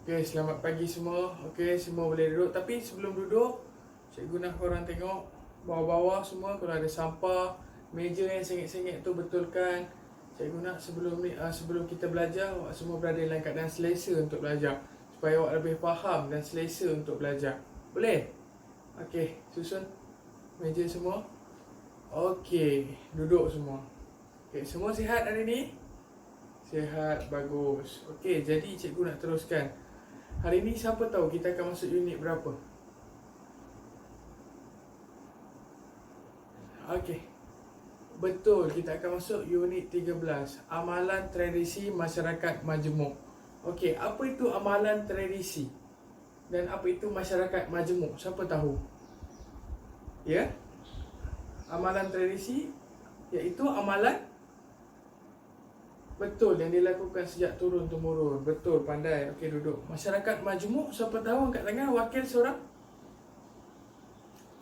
Okey, selamat pagi semua. Okey, semua boleh duduk. Tapi sebelum duduk, cikgu nak korang tengok bawah-bawah semua kalau ada sampah, meja yang sengit-sengit tu betulkan. Cikgu nak sebelum kita belajar, awak semua berada dalam keadaan selesa untuk belajar. Supaya awak lebih faham dan selesa untuk belajar. Boleh? Okey, susun meja semua. Okey, duduk semua. Okey, semua sihat hari ni? Sihat, bagus. Okey, jadi cikgu nak teruskan. Hari ni siapa tahu kita akan masuk unit berapa? Okey. Betul, kita akan masuk unit 13, Amalan Tradisi Masyarakat Majmuk. Okey, apa itu amalan tradisi? Dan apa itu masyarakat majmuk? Siapa tahu? Ya? Amalan tradisi iaitu amalan betul yang dilakukan sejak turun temurun. Betul, pandai. Okey, duduk. Masyarakat majmuk, siapa tahu angkat tangan wakil seorang?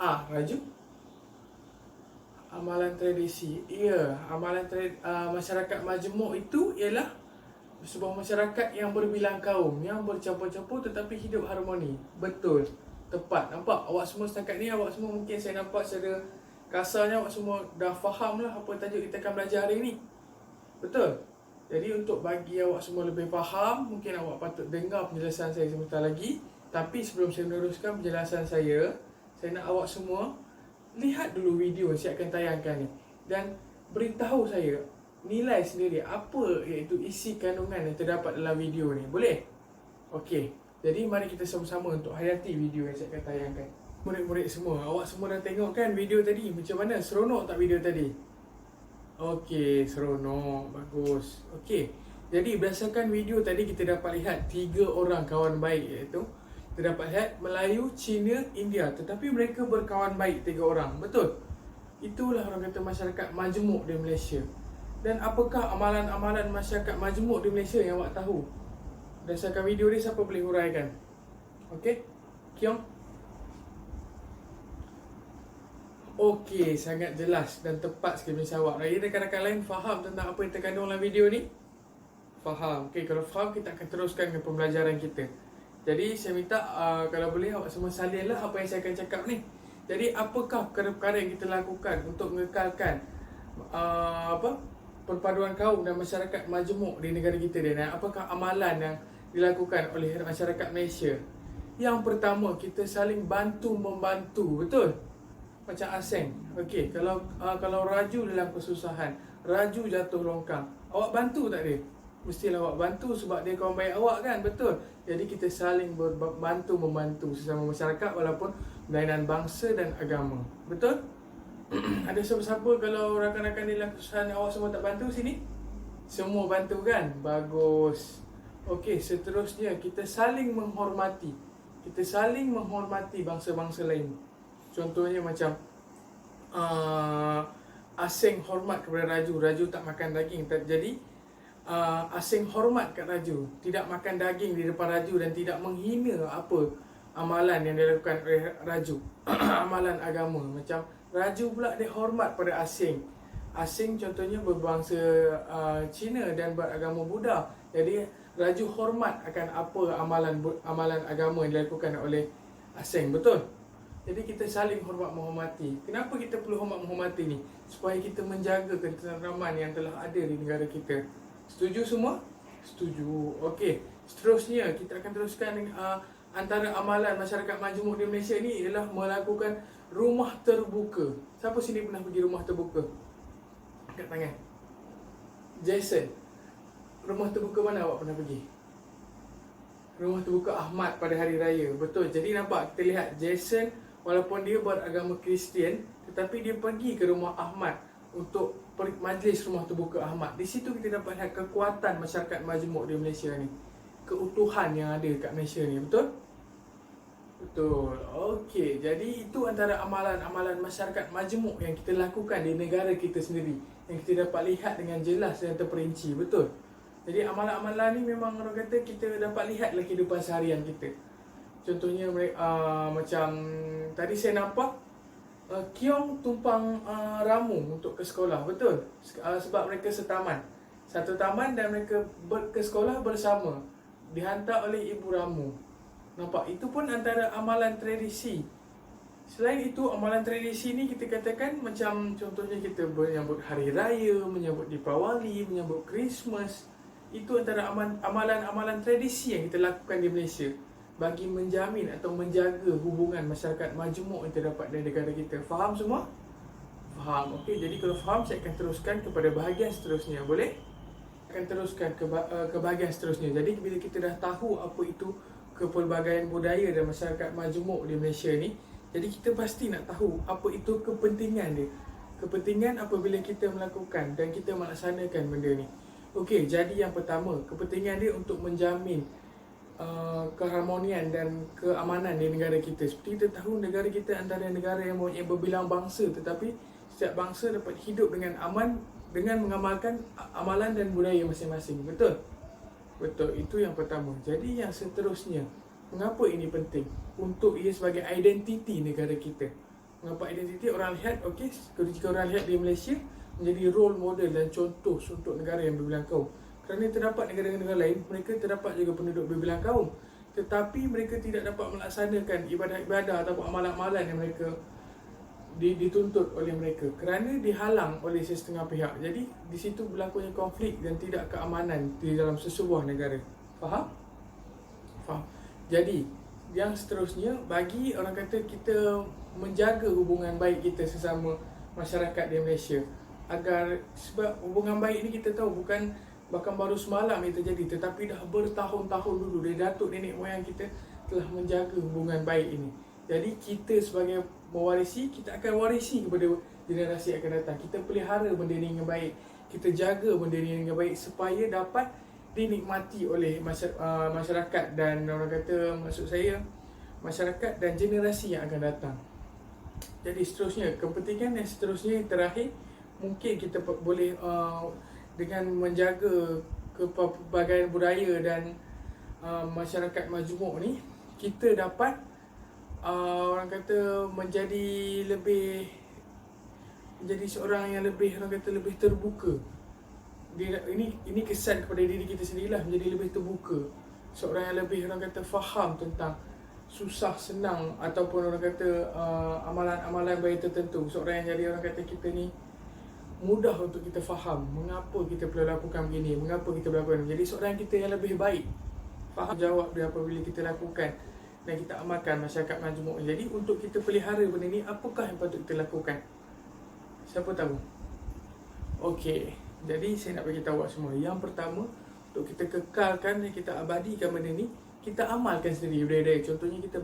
Raju. Amalan tradisi. Ya, masyarakat majmuk itu ialah sebuah masyarakat yang berbilang kaum, yang bercampur-campur tetapi hidup harmoni. Betul. Tepat. Nampak? Awak semua setakat ni, awak semua mungkin saya nampak secara kasarnya awak semua dah faham lah apa tajuk kita akan belajar hari ni. Betul? Jadi untuk bagi awak semua lebih faham, mungkin awak patut dengar penjelasan saya sebentar lagi. Tapi sebelum saya meneruskan penjelasan saya nak awak semua lihat dulu video yang saya akan tayangkan ni dan beritahu saya, nilai sendiri apa iaitu isi kandungan yang terdapat dalam video ni. Boleh? Okey. Jadi mari kita sama-sama untuk hayati video yang saya akan tayangkan. Murid-murid semua, awak semua dah tengok kan video tadi? Macam mana? Seronok tak video tadi? Okey, seronok. Bagus. Okey. Jadi berdasarkan video tadi kita dapat lihat 3 orang kawan baik, iaitu kita dapat lihat Melayu, Cina, India. Tetapi mereka berkawan baik 3 orang. Betul? Itulah orang kata masyarakat majmuk di Malaysia. Dan apakah amalan-amalan masyarakat majmuk di Malaysia yang awak tahu? Berdasarkan video ni, siapa boleh huraikan? Okey? Kiong? Okey, sangat jelas dan tepat sekali menjawab. Raya rakan-rakan lain faham tentang apa yang terkandung dalam video ni? Faham. Okey, kalau faham kita akan teruskan dengan pembelajaran kita. Jadi saya minta kalau boleh awak semua salinlah apa yang saya akan cakap ni. Jadi apakah perkara-perkara yang kita lakukan untuk mengekalkan perpaduan kaum dan masyarakat majmuk di negara kita ni? Apakah amalan yang dilakukan oleh masyarakat Malaysia? Yang pertama, kita saling bantu-membantu. Betul? Macam asing. Okey, kalau raju dalam kesusahan, raju jatuh longkang, awak bantu tak dia? Mestilah awak bantu sebab dia kawan baik awak kan? Betul? Jadi kita saling bantu-membantu sesama masyarakat walaupun berlainan bangsa dan agama. Betul? Ada siapa-siapa kalau rakan-rakan di dalam kesusahan awak semua tak bantu sini? Semua bantu kan? Bagus. Okey, seterusnya kita saling menghormati. Kita saling menghormati bangsa-bangsa lain. Contohnya macam asing hormat kepada raju. Raju tak makan daging. Jadi asing hormat kat raju, tidak makan daging di depan raju dan tidak menghina apa amalan yang dilakukan oleh raju. Amalan agama. Macam raju pula dia hormat pada asing. Asing contohnya berbangsa Cina dan beragama Buddha. Jadi raju hormat akan apa amalan agama yang dilakukan oleh asing. Betul? Jadi kita saling hormat menghormati. Kenapa kita perlu hormat menghormati ni? Supaya kita menjaga ketenteraman yang telah ada di negara kita. Setuju semua? Setuju. Okey. Seterusnya kita akan teruskan antara amalan masyarakat majmuk di Malaysia ni ialah melakukan rumah terbuka. Siapa sini pernah pergi rumah terbuka? Angkat tangan. Jason, rumah terbuka mana awak pernah pergi? Rumah terbuka Ahmad pada hari raya. Betul. Jadi nampak, kita lihat Jason walaupun dia beragama Kristian, tetapi dia pergi ke rumah Ahmad untuk majlis rumah terbuka Ahmad. Di situ kita dapat lihat kekuatan masyarakat majmuk di Malaysia ni. Keutuhan yang ada kat Malaysia ni. Betul? Betul. Okey, jadi itu antara amalan-amalan masyarakat majmuk yang kita lakukan di negara kita sendiri, yang kita dapat lihat dengan jelas dan terperinci. Betul? Jadi amalan-amalan ni memang orang kata kita dapat lihatlah kehidupan seharian kita. Contohnya macam tadi saya nampak Kiong tumpang ramu untuk ke sekolah. Betul? Sebab mereka setaman. Satu taman dan mereka ke sekolah bersama. dihantar oleh ibu ramu. Nampak? Itu pun antara amalan tradisi. Selain itu, amalan tradisi ni kita katakan macam contohnya kita menyambut hari raya, menyambut Deepawali, menyambut Christmas. Itu antara amalan-amalan tradisi yang kita lakukan di Malaysia bagi menjamin atau menjaga hubungan masyarakat majmuk yang terdapat di negara kita. Faham semua? Faham. Okey, jadi kalau faham, saya akan teruskan kepada bahagian seterusnya. Boleh? Akan teruskan ke bahagian seterusnya. Jadi bila kita dah tahu apa itu kepelbagaian budaya dan masyarakat majmuk di Malaysia ni, jadi kita pasti nak tahu apa itu kepentingan dia. Kepentingan apabila kita melakukan dan kita melaksanakan benda ni. Okey, jadi yang pertama, kepentingan dia untuk menjamin keharmonian dan keamanan di negara kita. Seperti kita tahu, negara kita antara negara yang mempunyai berbilang bangsa, tetapi setiap bangsa dapat hidup dengan aman dengan mengamalkan amalan dan budaya masing-masing. Betul? Betul, itu yang pertama. Jadi yang seterusnya, mengapa ini penting? Untuk ia sebagai identiti negara kita. Mengapa identiti? Orang lihat, okey, jika orang lihat di Malaysia menjadi role model dan contoh untuk negara yang berbilang kaum. Kerana terdapat negara-negara lain, mereka terdapat juga penduduk berbilang kaum, tetapi mereka tidak dapat melaksanakan ibadah-ibadah ataupun amalan-amalan yang mereka dituntut oleh mereka kerana dihalang oleh setengah pihak. Jadi di situ berlakunya konflik dan tidak keamanan di dalam sesebuah negara. Faham? Faham. Jadi yang seterusnya, bagi orang kata kita menjaga hubungan baik kita sesama masyarakat di Malaysia, agar sebab hubungan baik ni kita tahu bukan bahkan baru semalam ini terjadi, tetapi dah bertahun-tahun dulu dari datuk nenek moyang kita telah menjaga hubungan baik ini. Jadi kita sebagai mewarisi, kita akan warisi kepada generasi yang akan datang. Kita pelihara benda ni dengan baik, kita jaga benda ni dengan baik supaya dapat dinikmati oleh masyarakat dan orang kata, maksud saya masyarakat dan generasi yang akan datang. Jadi seterusnya, kepentingan yang seterusnya yang terakhir, mungkin kita boleh dengan menjaga kepelbagaian budaya dan masyarakat majmuk ni, kita dapat orang kata menjadi seorang yang lebih, orang kata lebih terbuka. Ini kesan kepada diri kita sendirilah, menjadi lebih terbuka. Seorang yang lebih, orang kata, faham tentang susah senang ataupun orang kata amalan-amalan baik tertentu. Seorang yang jadi, orang kata, kita ni mudah untuk kita faham mengapa kita perlu lakukan begini, mengapa kita melakukan. Jadi seorang kita yang lebih baik faham jawab dia apabila kita lakukan dan kita amalkan masyarakat majmuk. Jadi untuk kita pelihara benda ni, apakah yang patut kita lakukan? Siapa tahu? Okey, jadi saya nak bagi tahu semua. Yang pertama, untuk kita kekalkan dan kita abadikan benda ni, kita amalkan sendiri budaya-budaya. Contohnya kita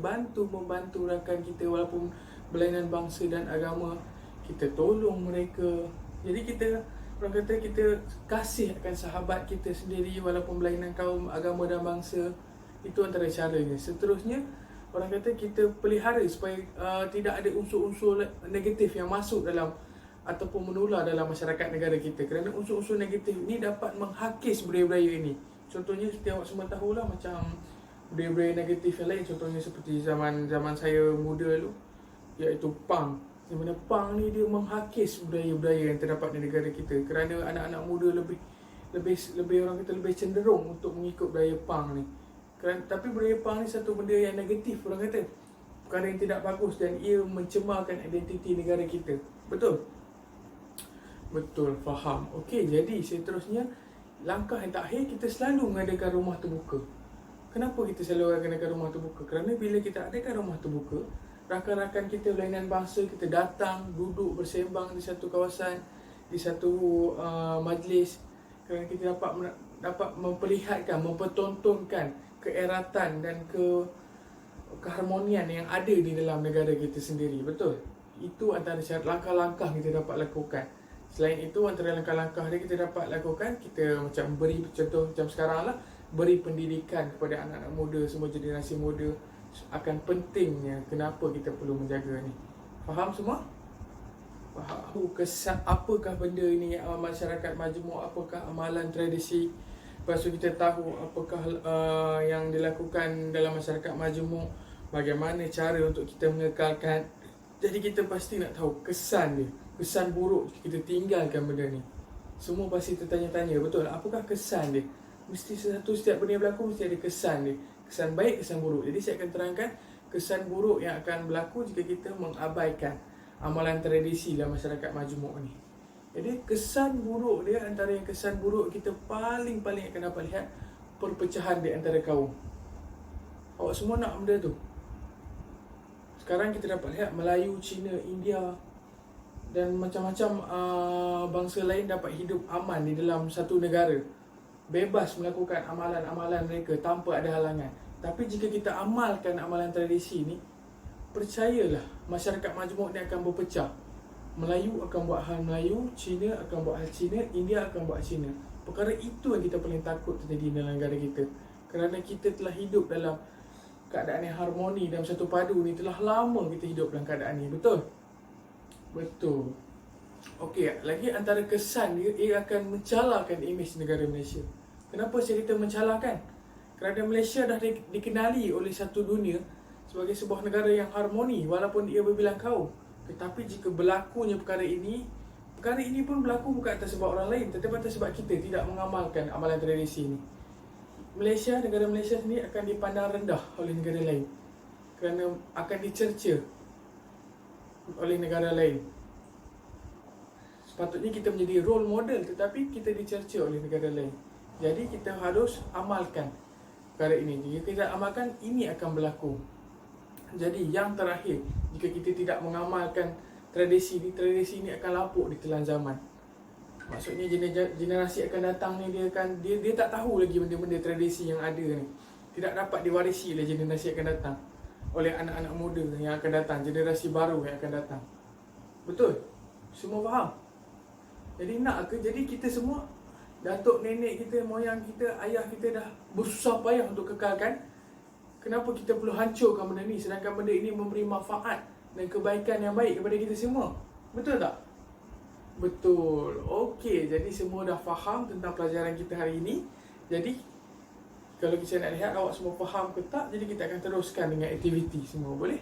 membantu rakan kita walaupun berlainan bangsa dan agama, kita tolong mereka. Jadi kita, orang kata, kita kasih akan sahabat kita sendiri walaupun berlainan kaum, agama dan bangsa. Itu antara caranya. Seterusnya, orang kata kita pelihara supaya tidak ada unsur-unsur negatif yang masuk dalam ataupun menular dalam masyarakat negara kita. Kerana unsur-unsur negatif ini dapat menghakis budaya-budaya ini. Contohnya seperti awak semua tahulah, macam budaya-budaya negatif yang lain, contohnya seperti zaman saya muda dulu, iaitu punk. Di mana punk ni dia menghakis budaya-budaya yang terdapat di negara kita. Kerana anak-anak muda lebih orang kata lebih cenderung untuk mengikut budaya punk ni. Tapi budaya punk ni satu benda yang negatif, orang kata, perkara yang tidak bagus, dan ia mencemarkan identiti negara kita. Betul? Betul, faham. Okey, jadi seterusnya, langkah yang terakhir, kita selalu mengadakan rumah terbuka. Kenapa kita selalu adakan rumah terbuka? Kerana bila kita adakan rumah terbuka, rakan-rakan kita berlainan bangsa, kita datang, duduk bersembang di satu kawasan, di satu majlis. Kerana kita dapat memperlihatkan, mempertontonkan keeratan dan keharmonian yang ada di dalam negara kita sendiri. Betul? Itu antara langkah-langkah kita dapat lakukan. Selain itu, antara langkah-langkah yang kita dapat lakukan, kita macam beri contoh macam sekarang lah, beri pendidikan kepada anak-anak muda, semua generasi muda akan pentingnya kenapa kita perlu menjaga ni. Faham semua? Faham. Kesan apakah benda ini masyarakat majmuk, apakah amalan tradisi. Lepas tu kita tahu apakah yang dilakukan dalam masyarakat majmuk, bagaimana cara untuk kita mengekalkan. Jadi kita pasti nak tahu kesan dia, kesan buruk kita tinggalkan benda ni. Semua pasti tertanya-tanya, betul, apakah kesan dia? mesti setiap benda yang berlaku mesti ada kesan dia. Kesan baik, kesan buruk. Jadi saya akan terangkan kesan buruk yang akan berlaku jika kita mengabaikan amalan tradisi dalam masyarakat majmuk ni. Jadi kesan buruk dia, antara yang kesan buruk kita paling akan dapat lihat, perpecahan di antara kaum. Awak semua nak benda tu. Sekarang kita dapat lihat Melayu, Cina, India dan macam-macam bangsa lain dapat hidup aman di dalam satu negara, bebas melakukan amalan-amalan mereka tanpa ada halangan. Tapi jika kita amalkan amalan tradisi ni, percayalah masyarakat majmuk ni akan berpecah. Melayu akan buat hal Melayu, Cina akan buat hal Cina, India akan buat Cina. Perkara itu yang kita paling takut terjadi dalam negara kita. Kerana kita telah hidup dalam keadaan yang harmoni, dalam satu padu ni. Telah lama kita hidup dalam keadaan ni, betul? Betul. Okey, lagi antara kesan dia, ia akan mencalahkan imej negara Malaysia. Kenapa saya kata mencalahkan? Kerana Malaysia dah dikenali oleh satu dunia sebagai sebuah negara yang harmoni walaupun ia berbilang kaum. Tetapi jika berlakunya perkara ini pun berlaku bukan atas sebab orang lain, tetapi atas sebab kita tidak mengamalkan amalan tradisi ini. Malaysia, negara Malaysia sendiri akan dipandang rendah oleh negara lain kerana akan dicerca oleh negara lain. Sepatutnya kita menjadi role model, tetapi kita dicerca oleh negara lain. Jadi kita harus amalkan perkara ini. Jika kita amalkan, ini akan berlaku. Jadi yang terakhir, jika kita tidak mengamalkan tradisi ini akan lapuk di telan zaman. Maksudnya generasi akan datang ni dia tak tahu lagi benda-benda tradisi yang ada ni. Tidak dapat diwarisi oleh generasi akan datang, oleh anak-anak muda yang akan datang, generasi baru yang akan datang. Betul? Semua faham? Jadi nak ke? Jadi kita semua, datuk nenek kita, moyang kita, ayah kita dah bersusah payah untuk kekalkan. Kenapa kita perlu hancurkan benda ni, sedangkan benda ini memberi manfaat dan kebaikan yang baik kepada kita semua? Betul tak? Betul. Okey, jadi semua dah faham tentang pelajaran kita hari ini. Jadi kalau kita nak lihat awak semua faham ke tak, jadi kita akan teruskan dengan aktiviti semua, boleh?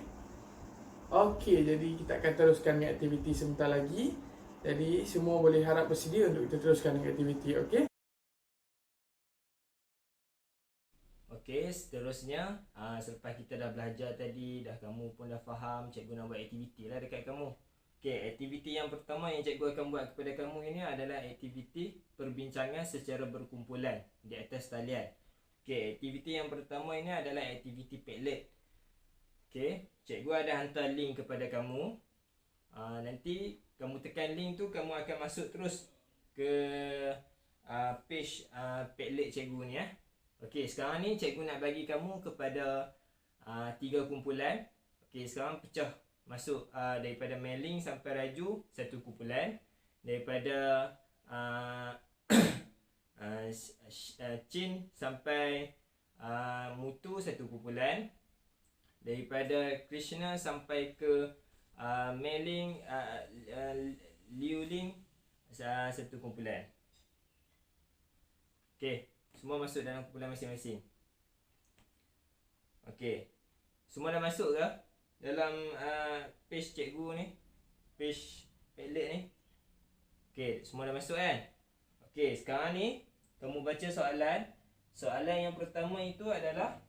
Okey, jadi kita akan teruskan dengan aktiviti sebentar lagi. Jadi semua boleh harap bersedia untuk kita teruskan dengan aktiviti, okey? Okey, seterusnya selepas kita dah belajar tadi, kamu pun dah faham, cikgu nak buat aktiviti lah dekat kamu. Okey, aktiviti yang pertama yang cikgu akan buat kepada kamu ini adalah aktiviti perbincangan secara berkumpulan di atas talian. Okey, aktiviti yang pertama ini adalah aktiviti Padlet. Okey, cikgu ada hantar link kepada kamu. Nanti kamu tekan link tu, kamu akan masuk terus ke page Padlet cikgu ni . Okey, sekarang ni cikgu nak bagi kamu kepada 3 kumpulan. Okey, sekarang pecah masuk daripada mailing sampai raju 1 kumpulan, daripada Chin sampai Mutu 1 kumpulan, daripada Krishna sampai ke mailing Liuling 1 kumpulan. Okey, semua masuk dalam kumpulan masing-masing. Okey, semua dah masuk ke dalam page cikgu ni, page Padlet ni? Okey, semua dah masuk kan? Okey, sekarang ni kamu baca soalan. Soalan yang pertama itu adalah,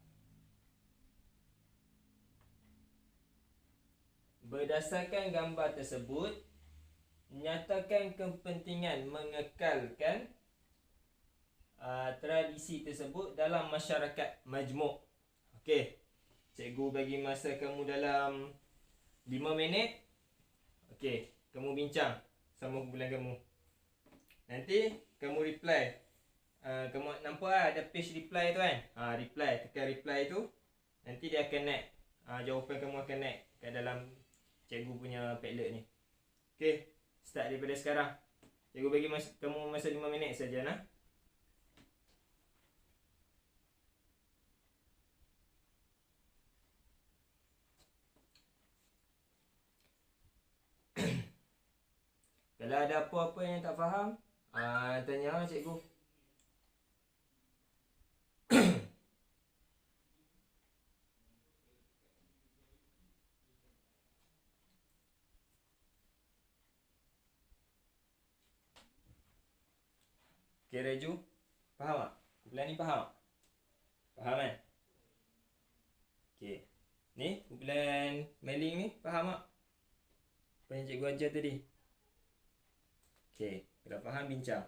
berdasarkan gambar tersebut, nyatakan kepentingan mengekalkan tradisi tersebut dalam masyarakat majmuk. Okey, cikgu bagi masa kamu dalam 5 minit. Okey, kamu bincang sama kumpulan kamu. Nanti kamu reply. Kamu nampak ada page reply tu kan? Reply, tekan reply tu. Nanti dia akan naik, jawapan kamu akan naik kat dalam cikgu punya Padlet ni. Okey, start daripada sekarang. Cikgu bagi kamu masa 5 minit saja nah. Kalau ada apa-apa yang tak faham, tanya cikgu. Okey Raju, faham tak? Kumpulan ni faham tak? Faham kan? Okey. Ni kumpulan mailing ni faham tak? Apa yang cikgu ajar tadi? Okey, kalau faham bincang.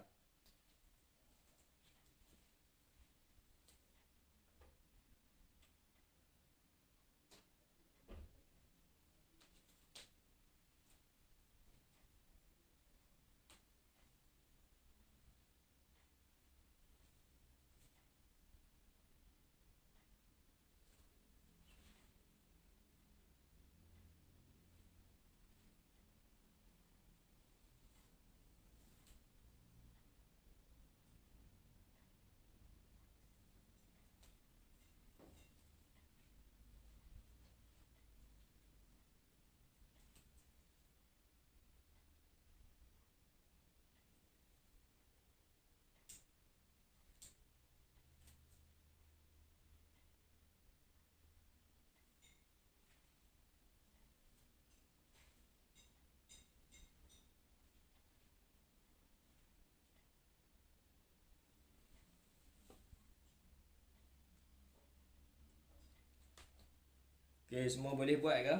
Okey, semua boleh buat ke?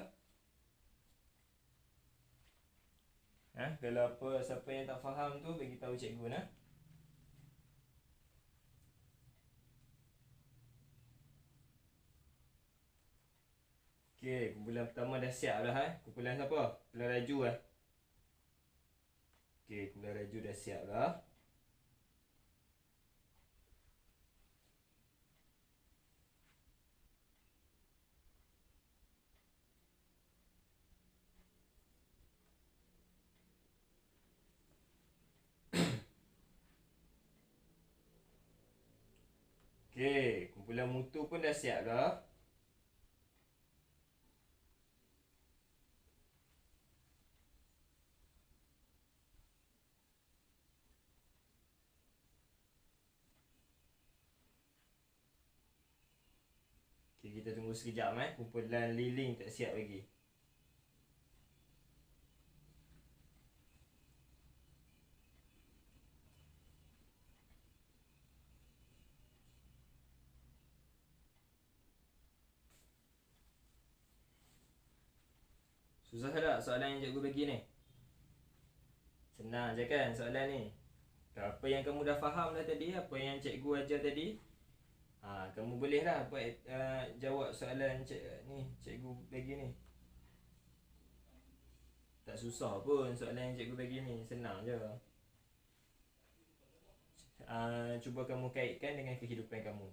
Kalau apa siapa yang tak faham tu bagi tahu cikgu nah. Okey, kumpulan pertama dah siap dah Kumpulan siapa? Kumpulan Raju Okey, kumpulan Raju dah siap dah. Okey, kumpulan Mutu pun dah siap dah. Okey, kita tunggu sekejap Kumpulan Liling tak siap lagi. Susah tak soalan yang cikgu bagi ni? Senang je kan soalan ni? Apa yang kamu dah faham dah tadi, apa yang cikgu ajar tadi, kamu boleh lah buat jawab soalan cikgu bagi ni. Tak susah pun soalan yang cikgu bagi ni, senang je. Cuba kamu kaitkan dengan kehidupan kamu.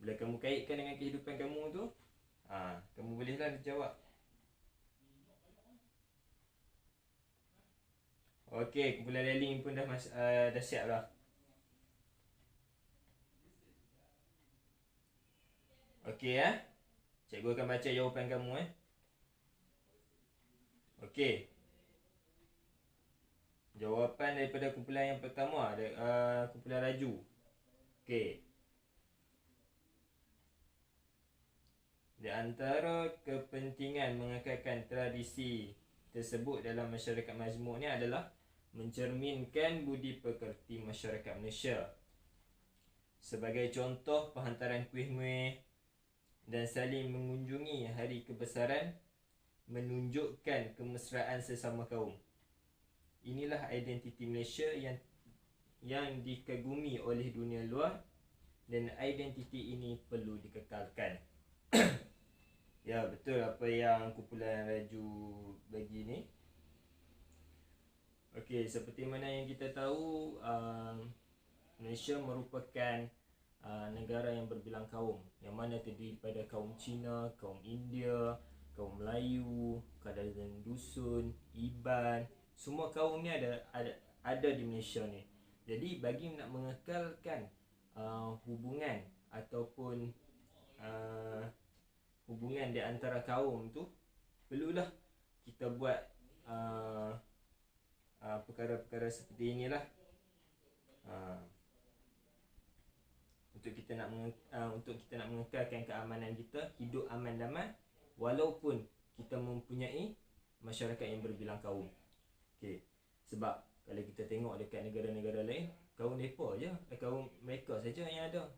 Bila kamu kaitkan dengan kehidupan kamu tu, kamu bolehlah jawab. Okey, kumpulan Liling pun dah siap dah. Okey cikgu akan baca jawapan kamu Okey. Jawapan daripada kumpulan yang pertama ada kumpulan Raju. Okey. Di antara kepentingan mengekalkan tradisi tersebut dalam masyarakat majmuk ni adalah mencerminkan budi pekerti masyarakat Malaysia. Sebagai contoh, penghantaran kuih-muih dan saling mengunjungi hari kebesaran menunjukkan kemesraan sesama kaum. Inilah identiti Malaysia yang dikagumi oleh dunia luar, dan identiti ini perlu dikekalkan. Ya, betul apa yang kumpulan Raju bagi ni. Okey, seperti mana yang kita tahu, Malaysia merupakan negara yang berbilang kaum, yang mana terdiri pada kaum Cina, kaum India, kaum Melayu, kadazan dusun, Iban. Semua kaum ni ada di Malaysia ni. Jadi bagi nak mengekalkan hubungan ataupun hubungan di antara kaum tu, perlulah kita buat perkara-perkara seperti inilah. Untuk kita nak mengekalkan keamanan kita, hidup aman damai walaupun kita mempunyai masyarakat yang berbilang kaum. Okey, sebab kalau kita tengok dekat negara-negara lain, kaum mereka je, kaum mereka saja saja yang ada.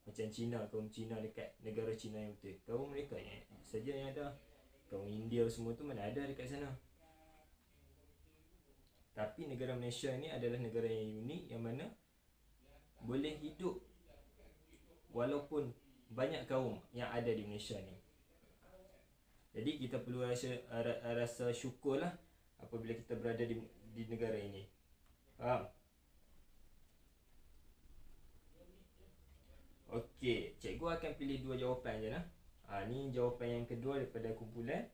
Macam Cina, kaum Cina dekat negara Cina yang betul, kaum mereka saja yang ada. Kaum India semua tu mana ada dekat sana. Tapi negara Malaysia ni adalah negara yang unik, yang mana boleh hidup walaupun banyak kaum yang ada di Malaysia ni. Jadi kita perlu rasa syukurlah apabila kita berada di negara ini. Faham? Okey, cikgu akan pilih 2 jawapan je lah. Ni jawapan yang kedua daripada kumpulan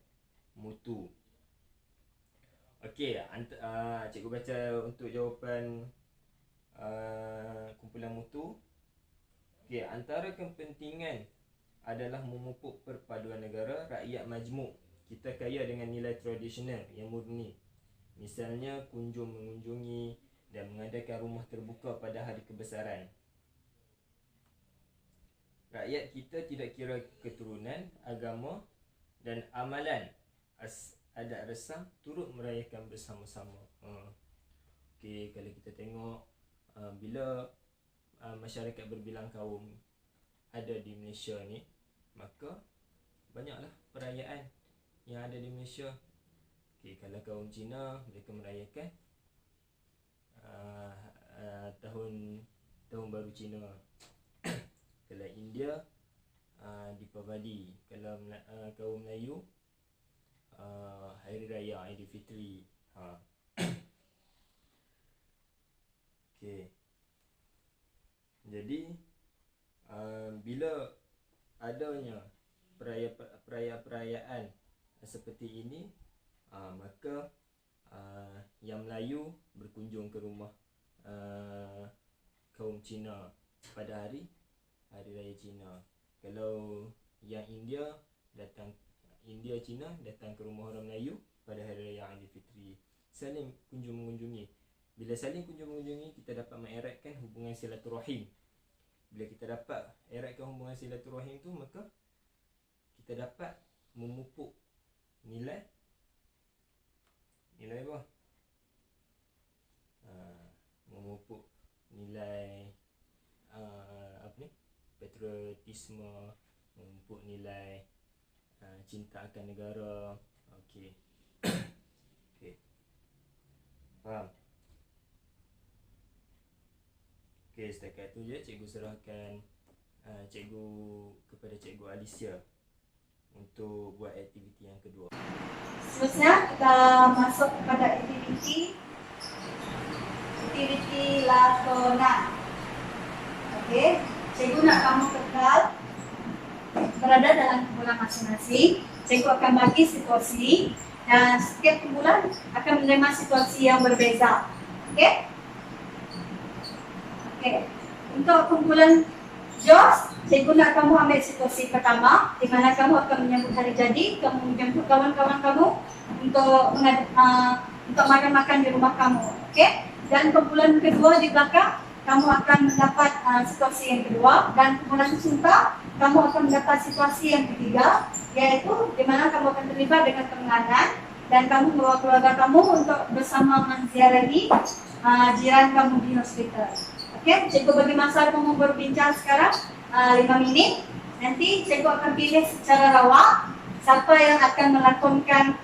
mutu. Okey, cikgu baca untuk jawapan kumpulan mutu. Okey, antara kepentingan adalah memupuk perpaduan negara, rakyat majmuk. Kita kaya dengan nilai tradisional yang murni. Misalnya mengunjungi dan mengadakan rumah terbuka pada hari kebesaran. Rakyat kita tidak kira keturunan, agama dan amalan, adat resam turut merayakan bersama-sama. Okey, kalau kita tengok bila masyarakat berbilang kaum ada di Malaysia ni, maka banyaklah perayaan yang ada di Malaysia. Okey, kalau kaum Cina, mereka merayakan tahun baru Cina. Kalau India, Deepavali. Kalau kaum Melayu, Hari Raya Aidilfitri. Okey. Jadi bila adanya perayaan seperti ini, maka yang Melayu berkunjung ke rumah kaum Cina pada hari Raya Cina. Kalau yang India Cina datang ke rumah orang Melayu pada Hari Raya Aidilfitri. Saling mengunjungi. Bila saling mengunjungi, kita dapat mengeratkan hubungan silaturahim. Bila kita dapat eratkan hubungan silaturahim tu, maka kita dapat memupuk nilai apa? Memupuk nilai patriotisme, memupuk nilai cinta akan negara. Okey. Okey. Faham? Okey, setakat tu je cikgu serahkan kepada cikgu Alicia untuk buat aktiviti yang kedua. Seterusnya kita masuk kepada aktiviti lakonan. Okey, cikgu nak kamu kekal berada dalam kumpulan masing-masing. Cikgu akan bagi situasi dan setiap kumpulan akan menerima situasi yang berbeza. Okey? Okey. Untuk kumpulan JOS, cikgu nak kamu ambil situasi pertama di mana kamu akan menyambut hari jadi, kamu menjemput kawan-kawan kamu untuk makan-makan di rumah kamu. Okey? Dan kumpulan kedua di belakang, kamu akan mendapat situasi yang kedua, dan kumpulan cinta, kamu akan mendapat situasi yang ketiga, yaitu di mana kamu akan terlibat dengan kemenangan dan kamu membawa keluarga kamu untuk bersama menziarahi jiran kamu di hospital. Okey, cikgu bagi masa kamu berbincang sekarang 5 minit. Nanti cikgu akan pilih secara rawa siapa yang akan melakonkan,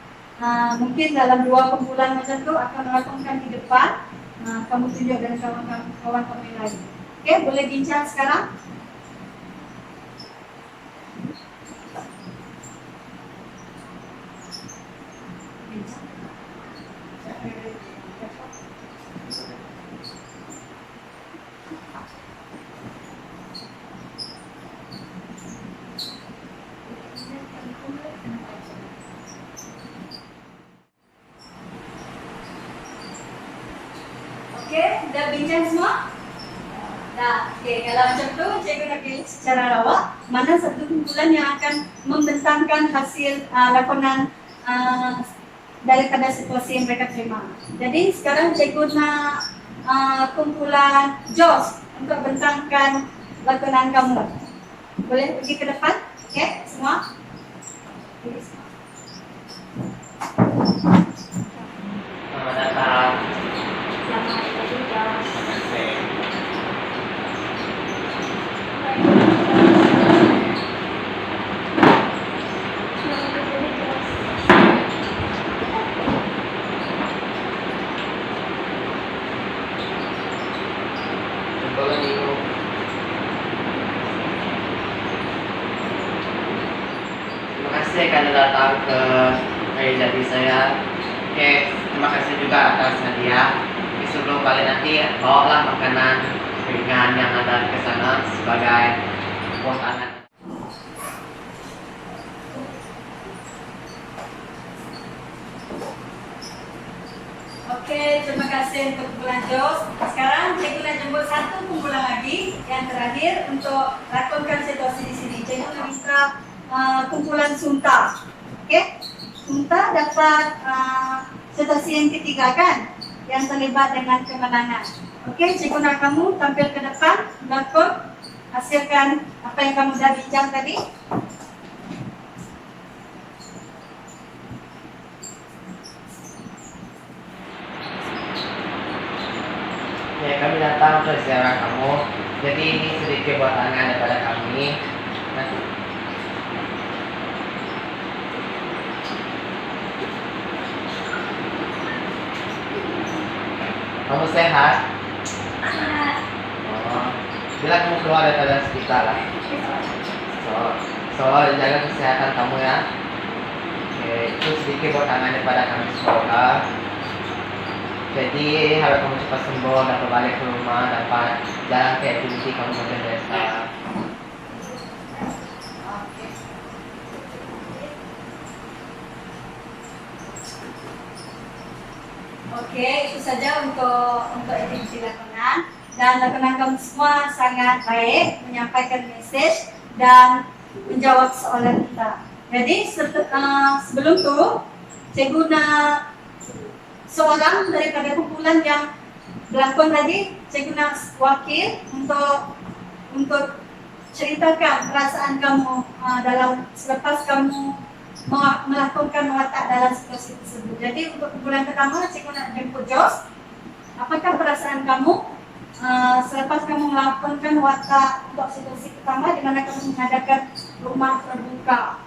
mungkin dalam 2 kumpulan macam tu akan melakonkan di depan. Kamu tunjuk dengan kawan-kawan kamu yang lain. Okey, boleh bincang sekarang. Okey, dah bincang semua? Dah. Okey, kalau macam tu cikgu nak pilih secara rawa mana satu kumpulan yang akan membentangkan hasil lakonan daripada situasi yang mereka terima. Jadi sekarang cikgu nak kumpulan JOS untuk bentangkan lakonan kamu. Boleh pergi ke depan? Okey, semua? Selamat datang. Selamat datang. datang ke hari jadi saya. Oke, terima kasih juga atas hadiah. Oke, sebelum balik nanti bawalah makanan ringan yang ada ke sana sebagai buat anak. Oke, terima kasih untuk kumpulan Jos. Sekarang cikgu nak jemput satu kumpulan lagi yang terakhir untuk lakonkan situasi di sini. Cikgu nak minta kumpulan Sunta. Oke, Sunta dapat situasi yang ketiga kan, yang terlibat dengan kemenangan. Oke, cikgu nak kamu tampil ke depan, lakon, hasilkan apa yang kamu dah bincang tadi. Ya, kami datang ke ziarah kamu. Jadi ini sedikit buatannya daripada kami. Nah, kamu sehat? Oh, bila kamu keluar daripada sekitar lah. So jaga kesehatan kamu ya. Oke, itu sedikit buatannya daripada kami sekolah. Jadi harap kamu cepat sembuh, dapat balik ke rumah, dapat jalan ke aktiviti kamu macam biasa. Oke, itu saja untuk aktiviti lakonan. Dan lakonan kamu semua sangat baik, menyampaikan mesej dan menjawab soalan kita. Jadi sebelum itu, cikgu nak seorang daripada kumpulan yang berlakon tadi, cikgu nak wakil untuk ceritakan perasaan kamu dalam selepas kamu melakukan watak dalam situasi tersebut. Jadi untuk kumpulan pertama, cikgu nak jemput Jos. Apakah perasaan kamu selepas kamu melakukan watak untuk situasi pertama di mana kamu mengadakan rumah terbuka?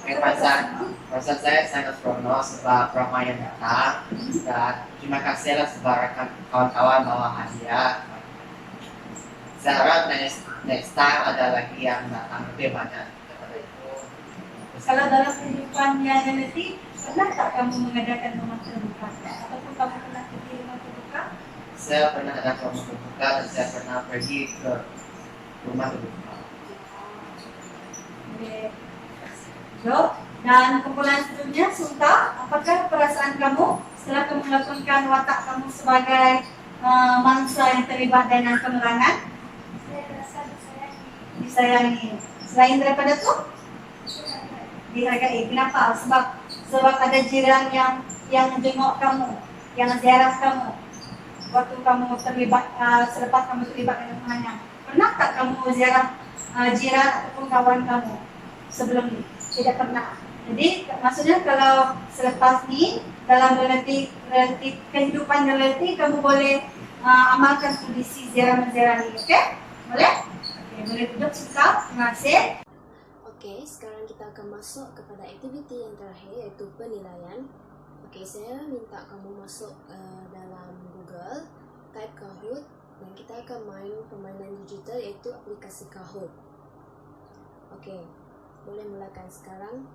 Perasaan saya sangat seronok sebab ramai yang datang dan terima kasihlah sebab kawan-kawan bawa hadiah. Saya harap next time ada lagi yang datang lebih banyak daripada itu. Kalau dalam kehidupannya nanti, pernah tak kamu mengadakan rumah terbuka? Ataupun kamu pernah pergi rumah terbuka? Saya pernah ada rumah terbuka dan saya pernah pergi ke rumah terbuka. Jo, dan kumpulan sebelumnya, Sunta, apakah perasaan kamu setelah kamu melakukan watak kamu sebagai mangsa yang terlibat dengan kemenangan? Saya rasa Disayangi. Selain daripada itu, dihargai. Kenapa? Sebab ada jiran yang jenguk kamu, yang ziarah kamu waktu kamu terlibat selepas kamu terlibat dengan kemenangan. Pernah tak kamu ziarah jiran ataupun kawan kamu sebelum ini? Tidak pernah. Jadi maksudnya kalau selepas ni dalam relatif kehidupan relatif kamu boleh amalkan tradisi ziarah-ziarah ini, okey? Boleh? Okey, boleh duduk Sunta. Terima kasih. Okey, sekarang kita akan masuk kepada aktiviti yang terakhir iaitu penilaian. Okey, saya minta kamu masuk dalam Google, type Kahoot dan kita akan main permainan digital iaitu aplikasi Kahoot. Okey, boleh mulakan sekarang.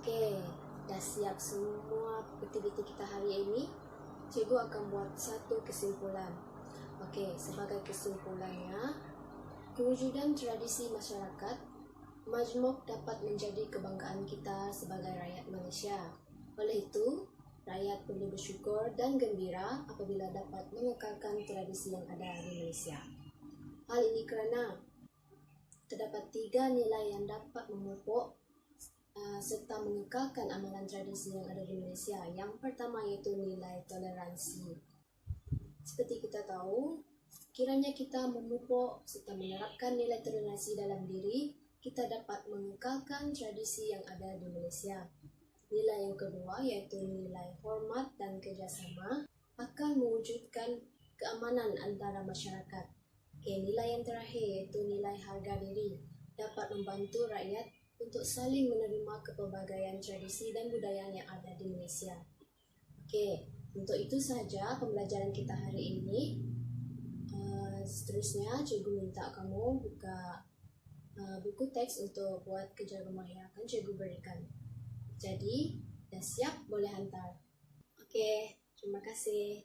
Okey, dah siap semua aktiviti kita hari ini. Cikgu akan buat satu kesimpulan. Okey, sebagai kesimpulannya, kewujudan tradisi masyarakat majmuk dapat menjadi kebanggaan kita sebagai rakyat Malaysia. Oleh itu, rakyat perlu bersyukur dan gembira apabila dapat mengekalkan tradisi yang ada di Malaysia. Hal ini kerana terdapat 3 nilai yang dapat memupuk serta mengekalkan amalan tradisi yang ada di Malaysia. Yang pertama iaitu nilai toleransi. Seperti kita tahu, kiranya kita memupuk serta menerapkan nilai toleransi dalam diri, kita dapat mengekalkan tradisi yang ada di Malaysia. Nilai yang kedua iaitu nilai hormat dan kerjasama akan mewujudkan keamanan antara masyarakat. Nilai yang terakhir iaitu nilai harga diri dapat membantu rakyat untuk saling menerima kepelbagaian tradisi dan budaya yang ada di Malaysia. Untuk itu sahaja pembelajaran kita hari ini. Seterusnya, cikgu minta kamu buka buku teks untuk buat kerja rumah yang akan cikgu berikan. Jadi, dah siap, boleh hantar. Terima kasih.